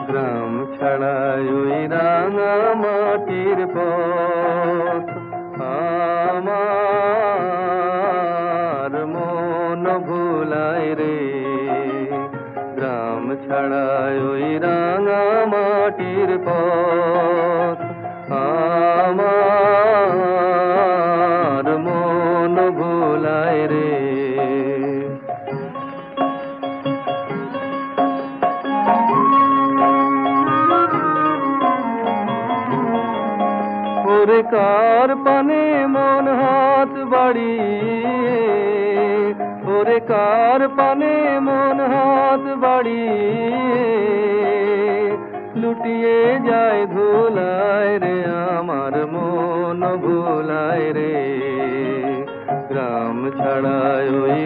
গ্রাম ছাড়াই ওই রাঙা মাটির পথ আমার মন ভুলায় রে। গ্রাম ছাড়াই ওই রাঙা মাটির পথ আমার মন ভুলায় রে। ওরে কার পানে মন হাত বাড়িয়ে, ওরে কার পানে মন হাত বাড়িয়ে লুটিয়ে যায় ধুলায় রে, আমার মন ভুলায় রে। গ্রাম ছাড়ায় ওই